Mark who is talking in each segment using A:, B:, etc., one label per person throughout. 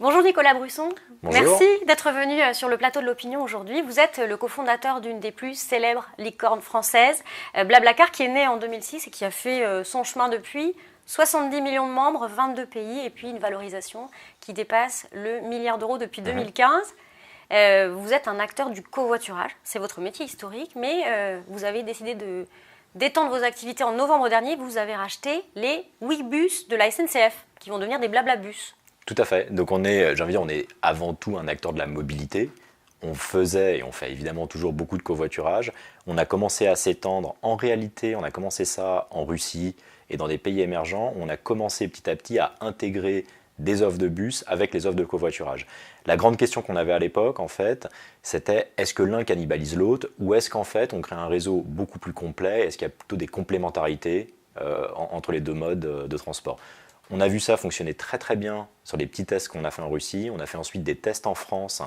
A: Bonjour Nicolas Brusson,
B: Bonjour.
A: Merci d'être venu sur le plateau de l'Opinion aujourd'hui. Vous êtes le cofondateur d'une des plus célèbres licornes françaises, Blablacar, qui est née en 2006 et qui a fait son chemin depuis. 70 millions de membres, 22 pays et puis une valorisation qui dépasse le milliard d'euros depuis 2015. Vous êtes un acteur du covoiturage, c'est votre métier historique, mais vous avez décidé d'étendre vos activités en novembre dernier. Vous avez racheté les Ouibus de la SNCF qui vont devenir des Blablabus.
B: Tout à fait. Donc on est avant tout un acteur de la mobilité. On faisait et on fait évidemment toujours beaucoup de covoiturage. On a commencé à s'étendre. En réalité, on a commencé ça en Russie et dans des pays émergents. On a commencé petit à petit à intégrer des offres de bus avec les offres de covoiturage. La grande question qu'on avait à l'époque, en fait, c'était est-ce que l'un cannibalise l'autre ou est-ce qu'en fait on crée un réseau beaucoup plus complet? Est-ce qu'il y a plutôt des complémentarités entre les deux modes de transport? On a vu ça fonctionner très très bien sur les petits tests qu'on a fait en Russie. On a fait ensuite des tests en France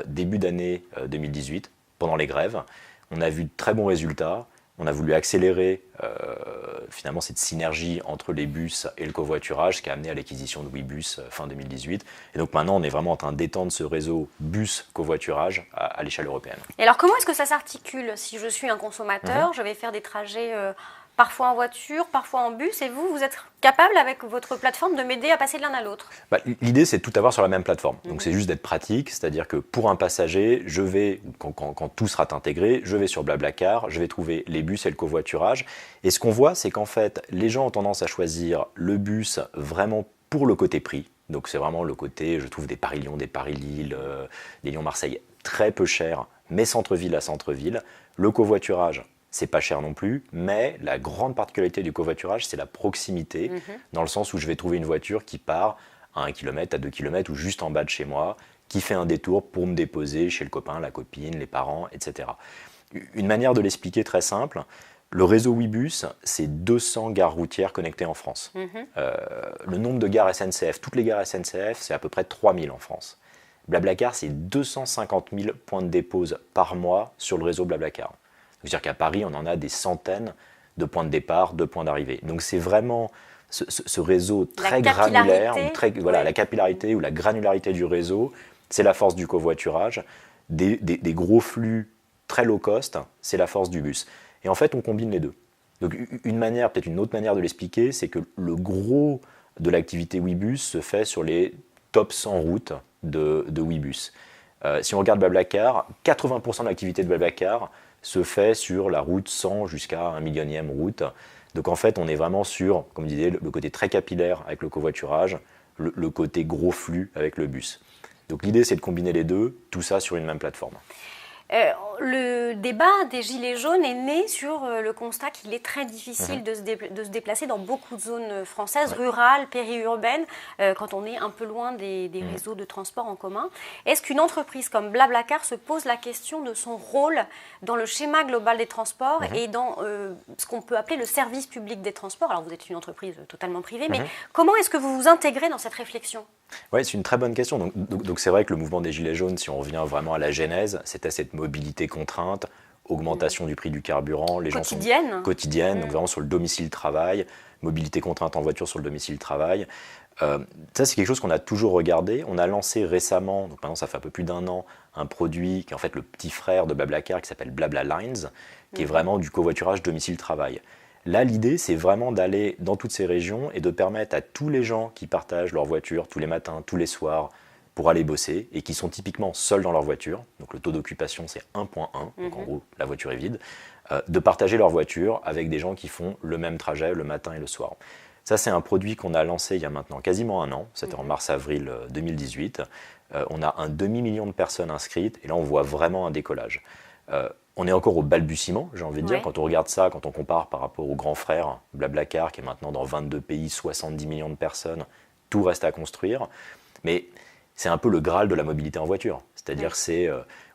B: début d'année 2018, pendant les grèves. On a vu de très bons résultats. On a voulu accélérer finalement cette synergie entre les bus et le covoiturage, ce qui a amené à l'acquisition de Ouibus fin 2018. Et donc maintenant, on est vraiment en train d'étendre ce réseau bus-covoiturage à l'échelle européenne.
A: Et alors comment est-ce que ça s'articule? Si je suis un consommateur, je vais faire des trajets parfois en voiture, parfois en bus, et vous êtes capable avec votre plateforme de m'aider à passer de l'un à l'autre?
B: L'idée, c'est de tout avoir sur la même plateforme. Donc c'est juste d'être pratique, c'est-à-dire que pour un passager, quand tout sera intégré, je vais sur Blablacar, je vais trouver les bus et le covoiturage. Et ce qu'on voit, c'est qu'en fait, les gens ont tendance à choisir le bus vraiment pour le côté prix. Donc c'est vraiment le côté, je trouve des Paris-Lyon, des Paris-Lille, des Lyon-Marseille très peu chers, mais centre-ville à centre-ville. Le covoiturage, c'est pas cher non plus, mais la grande particularité du covoiturage, c'est la proximité, dans le sens où je vais trouver une voiture qui part à 1 km, à 2 km ou juste en bas de chez moi, qui fait un détour pour me déposer chez le copain, la copine, les parents, etc. Une manière de l'expliquer très simple, le réseau Ouibus, c'est 200 gares routières connectées en France. Le nombre de gares SNCF, toutes les gares SNCF, c'est à peu près 3000 en France. Blablacar, c'est 250 000 points de dépose par mois sur le réseau Blablacar. C'est-à-dire qu'à Paris, on en a des centaines de points de départ, de points d'arrivée. Donc c'est vraiment ce réseau très granulaire, la capillarité ou la granularité du réseau, c'est la force du covoiturage. Des gros flux très low cost, c'est la force du bus. Et en fait, on combine les deux. Donc peut-être une autre manière de l'expliquer, c'est que le gros de l'activité Ouibus se fait sur les top 100 routes de Ouibus. Si on regarde Blablacar, 80% de l'activité de Blablacar se fait sur la route 100 jusqu'à 1 millionième route. Donc en fait, on est vraiment sur, comme je disais, le côté très capillaire avec le covoiturage, le côté gros flux avec le bus. Donc l'idée, c'est de combiner les deux, tout ça sur une même plateforme.
A: Le débat des Gilets jaunes est né sur le constat qu'il est très difficile de se déplacer dans beaucoup de zones françaises, rurales, périurbaines, quand on est un peu loin des réseaux de transport en commun. Est-ce qu'une entreprise comme Blablacar se pose la question de son rôle dans le schéma global des transports et dans ce qu'on peut appeler le service public des transports? Alors vous êtes une entreprise totalement privée, mais comment est-ce que vous vous intégrez dans cette réflexion?
B: Oui, c'est une très bonne question. Donc c'est vrai que le mouvement des Gilets jaunes, si on revient vraiment à la genèse, c'était cette mobilité contrainte, augmentation du prix du carburant, les gens sont quotidienne, donc vraiment sur le domicile-travail, mobilité contrainte en voiture sur le domicile-travail. Ça, c'est quelque chose qu'on a toujours regardé. On a lancé récemment, donc maintenant ça fait un peu plus d'1 an, un produit qui est en fait le petit frère de Blablacar qui s'appelle BlablaLines, qui est vraiment du covoiturage domicile-travail. Là, l'idée, c'est vraiment d'aller dans toutes ces régions et de permettre à tous les gens qui partagent leur voiture tous les matins, tous les soirs, pour aller bosser et qui sont typiquement seuls dans leur voiture, donc le taux d'occupation c'est 1,1, donc en gros la voiture est vide, de partager leur voiture avec des gens qui font le même trajet le matin et le soir. Ça, c'est un produit qu'on a lancé il y a maintenant quasiment 1 an, c'était en mars-avril 2018. On a un demi-million de personnes inscrites et là on voit vraiment un décollage. On est encore au balbutiement, j'ai envie de dire, quand on regarde ça, quand on compare par rapport au grand frère Blablacar, qui est maintenant dans 22 pays, 70 millions de personnes, tout reste à construire. Mais c'est un peu le Graal de la mobilité en voiture. C'est-à-dire c'est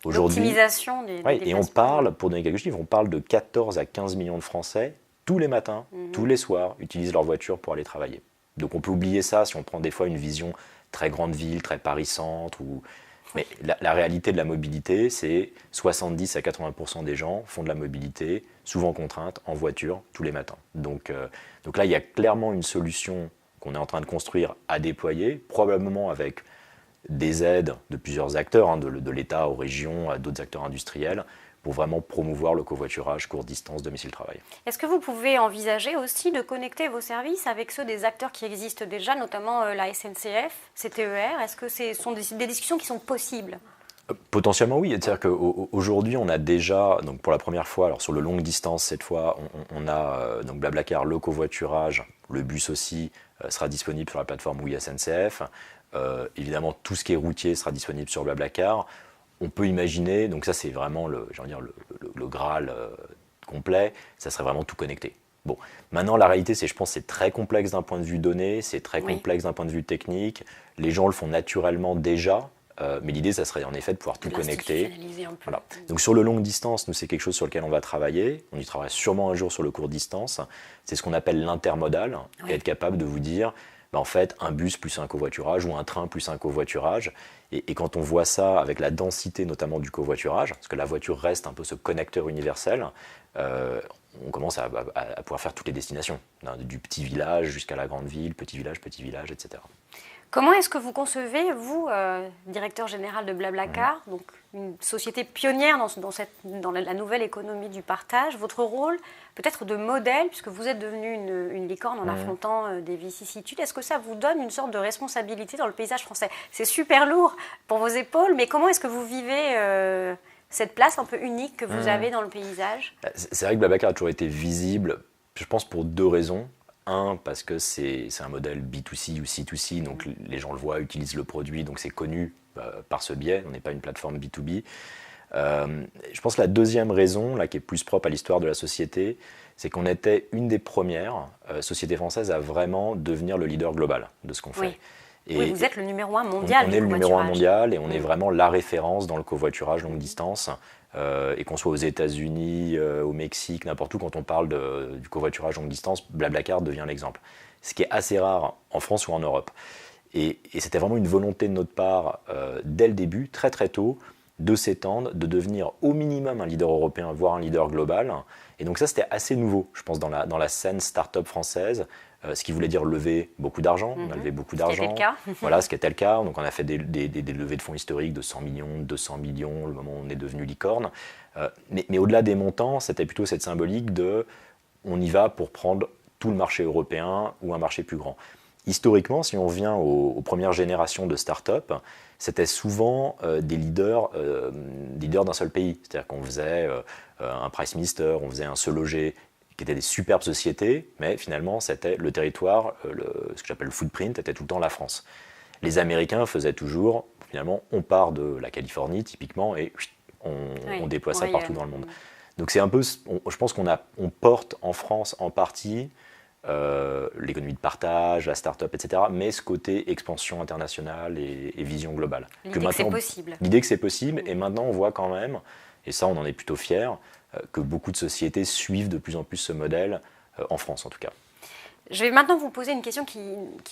B: aujourd'hui...
A: L'optimisation des
B: et on parle, pour donner quelques chiffres, on parle de 14 à 15 millions de Français, tous les matins, tous les soirs, utilisent leur voiture pour aller travailler. Donc on peut oublier ça si on prend des fois une vision très grande ville, très Paris-Centre, mais la réalité de la mobilité, c'est 70 à 80% des gens font de la mobilité, souvent contrainte, en voiture, tous les matins. Donc là, il y a clairement une solution qu'on est en train de construire à déployer, probablement avec des aides de plusieurs acteurs, de l'État aux régions, à d'autres acteurs industriels, pour vraiment promouvoir le covoiturage courte distance domicile-travail.
A: Est-ce que vous pouvez envisager aussi de connecter vos services avec ceux des acteurs qui existent déjà, notamment la SNCF, CTER? Est-ce que ce sont des discussions qui sont possibles?
B: Potentiellement oui, c'est-à-dire qu'aujourd'hui on a déjà, donc pour la première fois, alors sur le longue distance cette fois, on a donc Blablacar, le covoiturage, le bus aussi sera disponible sur la plateforme Oui SNCF. Évidemment tout ce qui est routier sera disponible sur Blablacar. On peut imaginer, donc ça c'est vraiment le Graal complet, ça serait vraiment tout connecté. Bon, maintenant la réalité c'est, je pense, c'est très complexe d'un point de vue données, c'est très complexe d'un point de vue technique. Les gens le font naturellement déjà, mais l'idée ça serait en effet de pouvoir tout connecter. Voilà. Donc sur le longue distance, nous c'est quelque chose sur lequel on va travailler. On y travaillera sûrement un jour sur le court distance. C'est ce qu'on appelle l'intermodal, et être capable de vous dire, en fait, un bus plus un covoiturage ou un train plus un covoiturage. Et quand on voit ça avec la densité notamment du covoiturage, parce que la voiture reste un peu ce connecteur universel, on commence à pouvoir faire toutes les destinations, du petit village jusqu'à la grande ville, petit village, etc.
A: Comment est-ce que vous concevez, vous, directeur général de Blablacar, donc une société pionnière dans la nouvelle économie du partage, votre rôle peut-être de modèle, puisque vous êtes devenu une licorne en affrontant des vicissitudes, est-ce que ça vous donne une sorte de responsabilité dans le paysage français? C'est super lourd pour vos épaules, mais comment est-ce que vous vivez cette place un peu unique que vous avez dans le paysage?
B: C'est vrai que Blablacar a toujours été visible, je pense pour deux raisons. Un, parce que c'est un modèle B2C ou C2C, donc les gens le voient, utilisent le produit, donc c'est connu par ce biais, on n'est pas une plateforme B2B. Je pense que la deuxième raison, là, qui est plus propre à l'histoire de la société, c'est qu'on était une des premières sociétés françaises à vraiment devenir le leader global de ce qu'on fait.
A: Et vous êtes le numéro 1 mondial.
B: On est le numéro 1 mondial et on est vraiment la référence dans le covoiturage longue distance. Et qu'on soit aux États-Unis, au Mexique, n'importe où, quand on parle du covoiturage longue distance, Blablacar devient l'exemple. Ce qui est assez rare en France ou en Europe. Et c'était vraiment une volonté de notre part, dès le début, très très tôt, de s'étendre, de devenir au minimum un leader européen, voire un leader global. Et donc ça, c'était assez nouveau, je pense, dans la scène start-up française. Ce qui voulait dire lever beaucoup d'argent. On a levé beaucoup d'argent.
A: Ce qui était le cas.
B: Voilà, ce qui était le cas. Donc on a fait des levées de fonds historiques de 100 millions, 200 millions, le moment où on est devenu licorne. Mais au-delà des montants, c'était plutôt cette symbolique de on y va pour prendre tout le marché européen ou un marché plus grand. Historiquement, si on vient aux premières générations de start-up, c'était souvent des leaders d'un seul pays. C'est-à-dire qu'on faisait un PriceMister, on faisait un Se Loger, qui étaient des superbes sociétés, mais finalement, c'était le territoire, ce que j'appelle le footprint, était tout le temps la France. Les Américains faisaient toujours, finalement, on part de la Californie, typiquement, et on déploie ça partout dans le monde. Donc c'est un peu, je pense on porte en France, en partie, l'économie de partage, la start-up, etc., mais ce côté expansion internationale et vision globale.
A: L'idée que c'est possible.
B: L'idée que c'est possible, et maintenant, on voit quand même, et ça, on en est plutôt fiers, que beaucoup de sociétés suivent de plus en plus ce modèle, en France en tout cas.
A: Je vais maintenant vous poser une question qui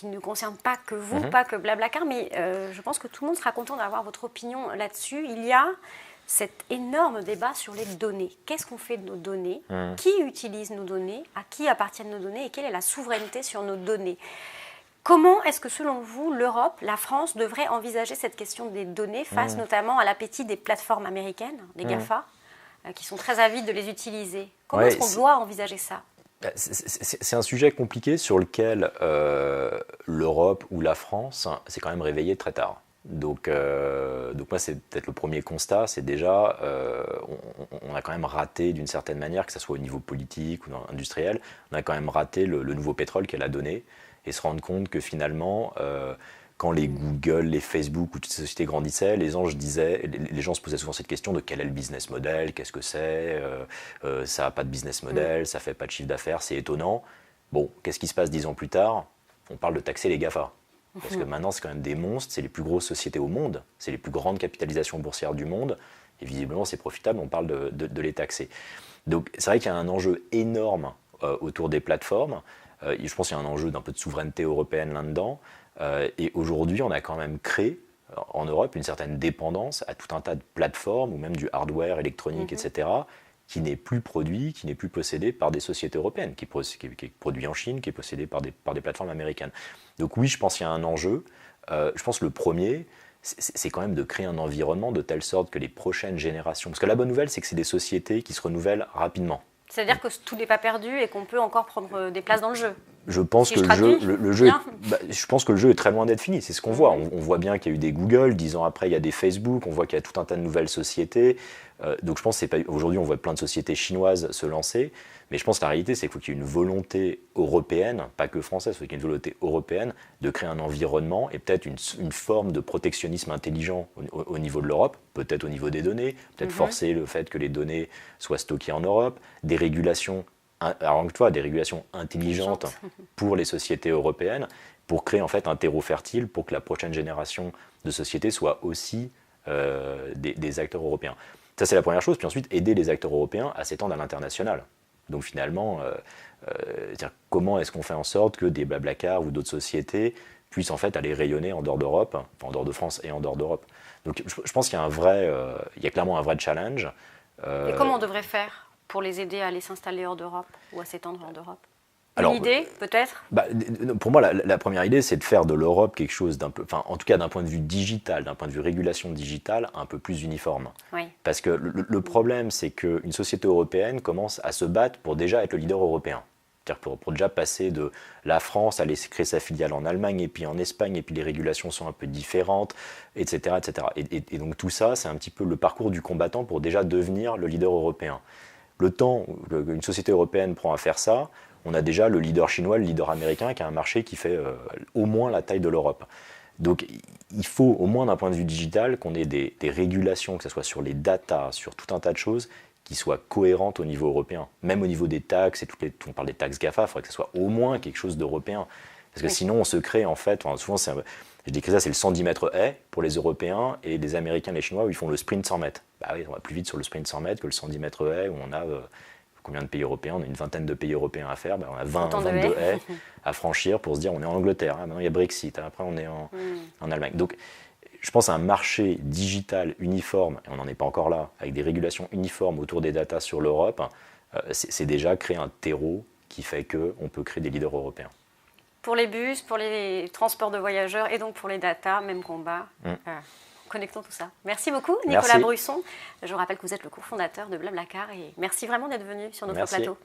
A: ne concerne pas que vous, pas que Blablacar, mais je pense que tout le monde sera content d'avoir votre opinion là-dessus. Il y a cet énorme débat sur les données. Qu'est-ce qu'on fait de nos données? Qui utilise nos données? À qui appartiennent nos données? Et quelle est la souveraineté sur nos données? Comment est-ce que, selon vous, l'Europe, la France, devrait envisager cette question des données face notamment à l'appétit des plateformes américaines, des GAFA, qui sont très avides de les utiliser? Comment est-ce qu'on doit envisager ça?
B: C'est un sujet compliqué sur lequel l'Europe ou la France s'est quand même réveillée très tard. Donc moi, c'est peut-être le premier constat, c'est déjà, on a quand même raté d'une certaine manière, que ce soit au niveau politique ou industriel, on a quand même raté le nouveau pétrole qu'elle a donné, et se rendre compte que finalement, quand les Google, les Facebook ou toutes ces sociétés grandissaient, les gens se posaient souvent cette question de quel est le business model, qu'est-ce que c'est, ça n'a pas de business model, ça ne fait pas de chiffre d'affaires, c'est étonnant. Bon, qu'est-ce qui se passe 10 ans plus tard? On parle de taxer les GAFA. Parce que maintenant, c'est quand même des monstres, c'est les plus grosses sociétés au monde, c'est les plus grandes capitalisations boursières du monde, et visiblement, c'est profitable, on parle de les taxer. Donc, c'est vrai qu'il y a un enjeu énorme autour des plateformes. Je pense qu'il y a un enjeu d'un peu de souveraineté européenne là-dedans. Et aujourd'hui, on a quand même créé en Europe une certaine dépendance à tout un tas de plateformes ou même du hardware électronique, etc., qui n'est plus produit, qui n'est plus possédé par des sociétés européennes, qui est produit en Chine, qui est possédé par des plateformes américaines. Donc oui, je pense qu'il y a un enjeu. Je pense que le premier, c'est quand même de créer un environnement de telle sorte que les prochaines générations... Parce que la bonne nouvelle, c'est que c'est des sociétés qui se renouvellent rapidement.
A: C'est-à-dire que tout n'est pas perdu et qu'on peut encore prendre des places dans le jeu.
B: Je pense que je pense que le jeu est très loin d'être fini. C'est ce qu'on voit. On voit bien qu'il y a eu des Google, 10 ans après, il y a des Facebook. On voit qu'il y a tout un tas de nouvelles sociétés. Donc je pense que aujourd'hui, on voit plein de sociétés chinoises se lancer. Mais je pense que la réalité, c'est qu'il faut qu'il y ait une volonté européenne, pas que française, il faut qu'il y ait une volonté européenne de créer un environnement et peut-être une forme de protectionnisme intelligent au niveau de l'Europe, peut-être au niveau des données, peut-être forcer le fait que les données soient stockées en Europe, des régulations, alors une fois, des régulations intelligentes pour les sociétés européennes, pour créer en fait un terreau fertile pour que la prochaine génération de sociétés soit aussi des acteurs européens. Ça, c'est la première chose. Puis ensuite, aider les acteurs européens à s'étendre à l'international. Donc finalement, comment est-ce qu'on fait en sorte que des Blablacar ou d'autres sociétés puissent en fait aller rayonner en dehors d'Europe, enfin, en dehors de France et en dehors d'Europe. Donc je pense qu'il y a il y a clairement un vrai challenge.
A: Et comment on devrait faire pour les aider à aller s'installer hors d'Europe ou à s'étendre hors d'Europe?
B: Alors,
A: une idée, peut-être?
B: Pour moi, la première idée, c'est de faire de l'Europe quelque chose d'un peu, enfin, en tout cas d'un point de vue digital, d'un point de vue régulation digitale, un peu plus uniforme.
A: Oui.
B: Parce que le problème, c'est qu'une société européenne commence à se battre pour déjà être le leader européen. C'est-à-dire pour déjà passer de la France à aller créer sa filiale en Allemagne et puis en Espagne, et puis les régulations sont un peu différentes, etc. etc. Et donc tout ça, c'est un petit peu le parcours du combattant pour déjà devenir le leader européen. Le temps qu'une société européenne prend à faire ça, on a déjà le leader chinois, le leader américain, qui a un marché qui fait au moins la taille de l'Europe. Donc il faut, au moins d'un point de vue digital, qu'on ait des régulations, que ce soit sur les datas, sur tout un tas de choses, qui soient cohérentes au niveau européen. Même au niveau des taxes, on parle des taxes GAFA, il faudrait que ce soit au moins quelque chose d'européen. Parce que sinon, on se crée en fait, souvent, je décris ça, c'est le 110 mètres haies pour les Européens, et les Américains et les Chinois, où ils font le sprint 100 mètres. Bah oui, on va plus vite sur le sprint 100 mètres que le 110 mètres haies, où on a... combien de pays européens? On a une vingtaine de pays européens à faire. On a 22 haies à franchir pour se dire on est en Angleterre. Maintenant, il y a Brexit. Après, on est en Allemagne. Donc, je pense à un marché digital uniforme, et on n'en est pas encore là, avec des régulations uniformes autour des datas sur l'Europe. C'est déjà créer un terreau qui fait qu'on peut créer des leaders européens.
A: Pour les bus, pour les transports de voyageurs et donc pour les datas, même combat. Connectons tout ça. Merci beaucoup, Nicolas Brusson. Je rappelle que vous êtes le cofondateur de Blablacar et merci vraiment d'être venu sur notre plateau.